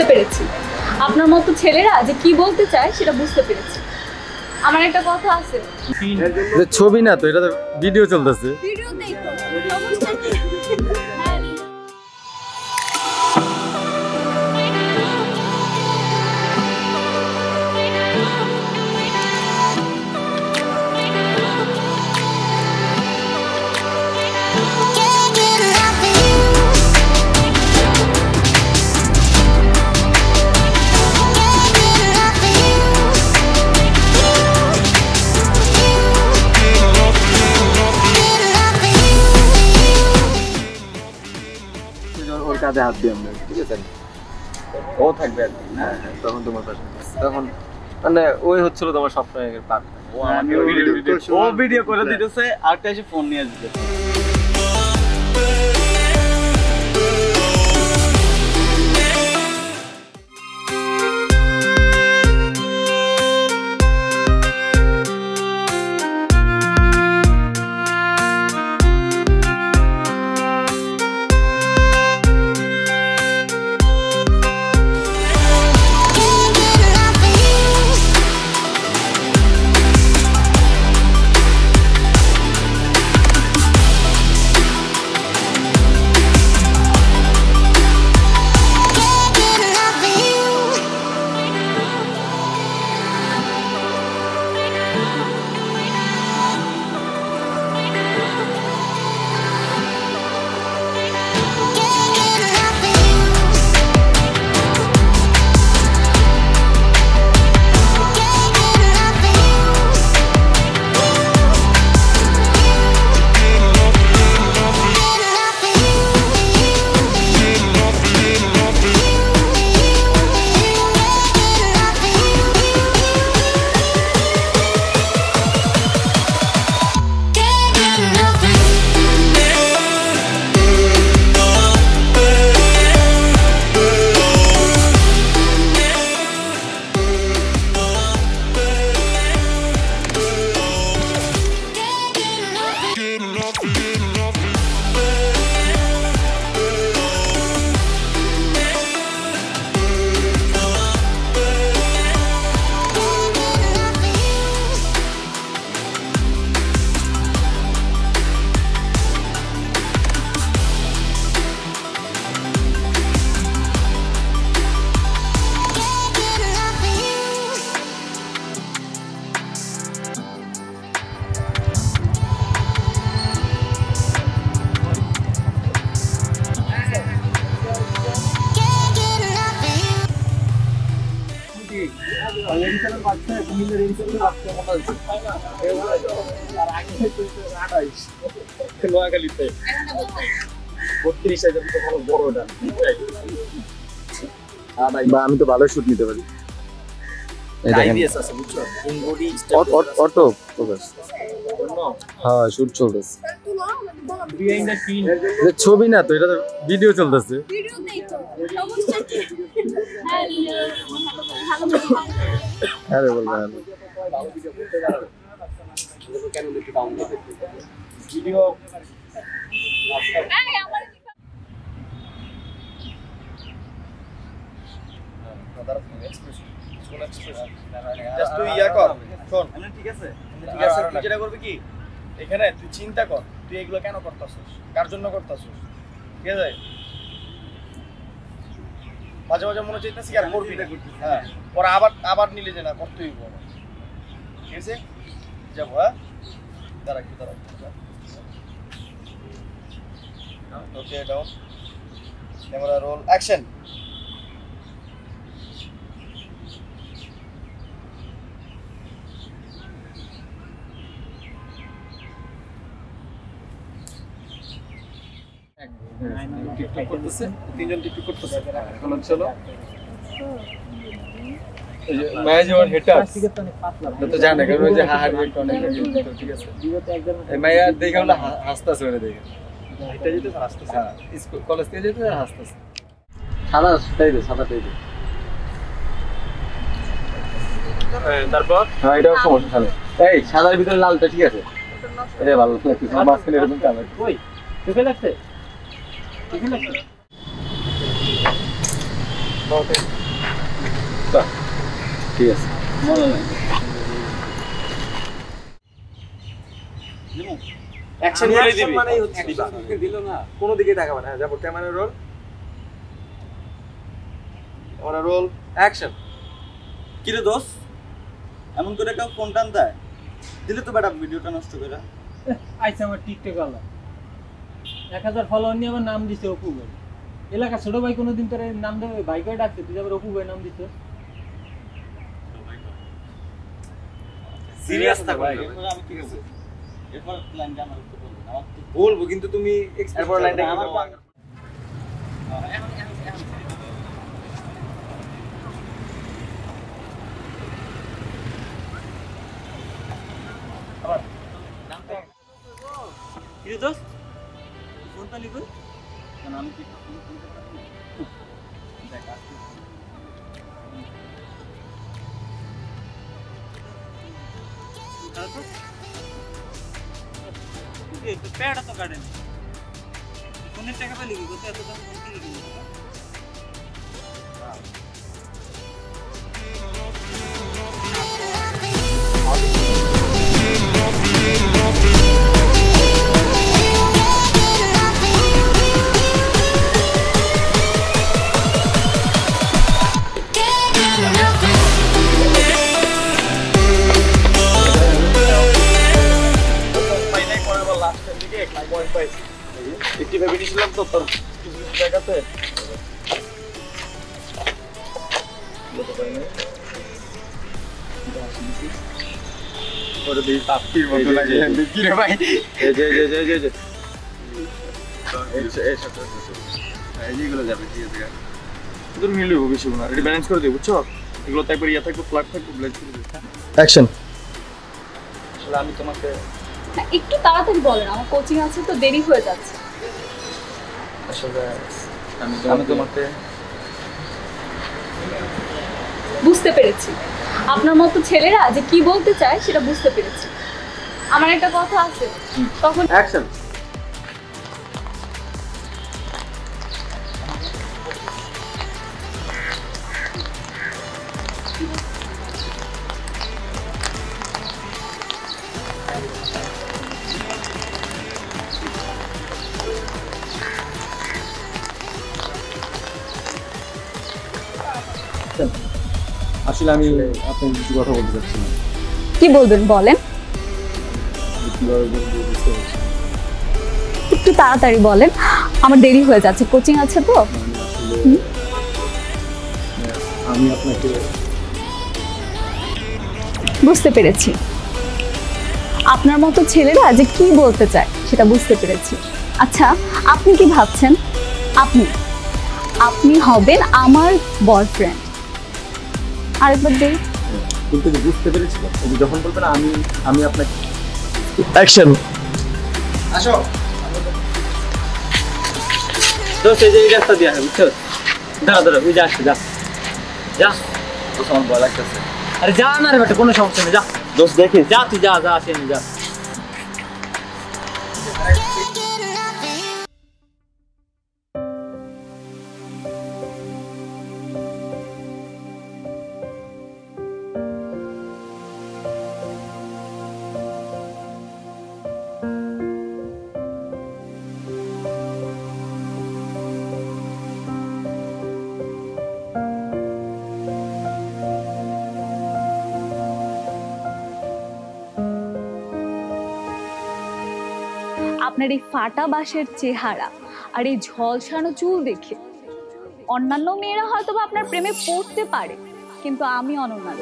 বুঝতে পেরেছি আপনার মতো ছেলেরা যে কি বলতে চায় সেটা বুঝতে পেরেছি। আমার একটা কথা আছে। ছবি না তো, এটা তো ভিডিও চলতেছে। ভিডিওতেই তো সমস্যা কি? কাঁধে হাত দিয়ে আমরা, ঠিক আছে, ও থাকবে আর কি। হ্যাঁ, তখন তোমার পাশে, তখন মানে ওই হচ্ছিল তোমার সবসময়ের পার্ট। ও ভিডিও করে দিতেছে আর এসে ফোন নিয়ে দিতেছে। নোয়াখালীতে 32,000 বড়টা। আমি তো ভালো শুট নিতে পারি। অটো ফোকাস, হ্যাঁ শুট চলতেছে। ছবি না তো, এটা তো ভিডিও চলতেছে। ভিডিওতেই তো সমস্যা কি? আরে বলবেন ভিডিও তুই ইয়া কর, শোন ঠিক আছে, ঠিক আছে, তুই যেটা করবি কি, এখানে তুই চিন্তা কর তুই এগুলো কেন করতেছিস, কার জন্য করতেছিস, ঠিক আছে? মাঝে মাঝে মনে চাইতেছি আর করবি না, হ্যাঁ, পরে আবার নিলে যে না করতেই বলো, ঠিক আছে? যাবো, হ্যাঁ, দাঁড়া একটু দাঁড়া, okay, down, camera roll, action. TikTok করতেছে, তিনজন টিকটক করতেছে। এখন চলো এই যে মায়াজওয়ার হেটার তো জানে কারণ ওই যে হাহারি একটা অনেক ঠিক আছে, এই মায়া দেখে হলো হাসতাছে, ওরে দেখে এটা যেতে হাসতাছে, হ্যাঁ স্কুল কলেজ থেকে যেতে হাসতাছে। সাদা তাই দে, সাদা তাই দে, তারপর হ্যাঁ এটাও সমস্যা নেই। এই সাদার ভিতরে লালটা ঠিক আছে, এটা ভালো লাগছে, মাঝখানে এরকম কালার কই চোখে লাগছে, চোখে লাগছে। বাহ, ঠিক আছে। অ্যাকশন বলেই দিবি মানেই হচ্ছে দিবা। দিল না কোনো দিকে তাকাবে না। হ্যাঁ, যাবো camera roll, camera roll, action. কিরে দোষ এমন করে কেউ ফোন টান দেয় দিলে তো বেটা ভিডিওটা নষ্ট করে আইসা আমার টিকটক আলা 1000 ফলোয়ার নিয়ে আমার নাম দিছে অপু ভাই। এলাকা ছোট ভাই কোনোদিন তোর নাম দেবে ভাই করে ডাকছে, তুই আবার অপু ভাই নাম দিছে। সিরিয়াস থাকো এরপর আমি কি করব এরপর লাইনটা আমার একটু বলবেন আমার তো বলবো কিন্তু তুমি এরপর লাইনটা কি করবে? কিরে দোষ ফোনটা লিখো কারণ আমি কি ফোন করতে পারি দেখ আজকে প্যাডটা তো কাটেন ফোনের টাকা পেলি কি করতে এত দাম ফোন কিনে কিনে একটি ভেবে নিয়েছিলাম তো তোর কিছু কিছু জায়গাতে এইগুলো যাবে, ঠিক আছে তোর মিলবে বেশি না, এটা ব্যালেন্স করে দেবো বুঝছো? এগুলো তো একবার ইয়া থাকবে, ফ্ল্যাট থাকবে, ব্লেড করে দেবো। অ্যাকশন। আসলে আমি তোমাকে না, একটু তাড়াতাড়ি বলেন, আমার কোচিং আছে তো দেরি হয়ে যাচ্ছে। আসলে আমি তোমাকে বুঝতে পেরেছি আপনার মতো ছেলেরা যে কি বলতে চায় সেটা বুঝতে পেরেছি। আমার একটা কথা আছে, তখন অ্যাকশন। আসলে আমি আপনাকে কিছু কথা বলতে চাচ্ছিলাম। কি বলবেন বলেন, কিভাবে বলবো বুঝতে পারছি না। একটু তাড়াতাড়ি বলেন, আমার দেরি হয়ে যাচ্ছে, কোচিং আছে তো। আমি আপনাকে বুঝতে পেরেছি আপনার মতো ছেলেরা যে কি বলতে চায় সেটা বুঝতে পেরেছি। আচ্ছা, আপনি কি ভাবছেন আপনি হবেন আমার বয়ফ্রেন্ড? আরেকবার দেই। বলতে যে বুঝতে পেরেছিলাম, যখন বলবেন আমি আপনাকে অ্যাকশন। আসো দোষ এই যে এই রাস্তা দিয়ে বুঝছো দাঁড়া ওই যা আসছে যা যা দোষ আমার ভয় লাগতেছে। আরে যা না রে বেটা কোনো সমস্যা নেই যা দোষ দেখে যা তুই যা আসেনি যা আপনার এই ফাটা বাঁশের চেহারা আর এই ঝলসানো চুল দেখে অন্যান্য মেয়েরা হয়তো বা আপনার প্রেমে পড়তে পারে, কিন্তু আমি অনন্যা।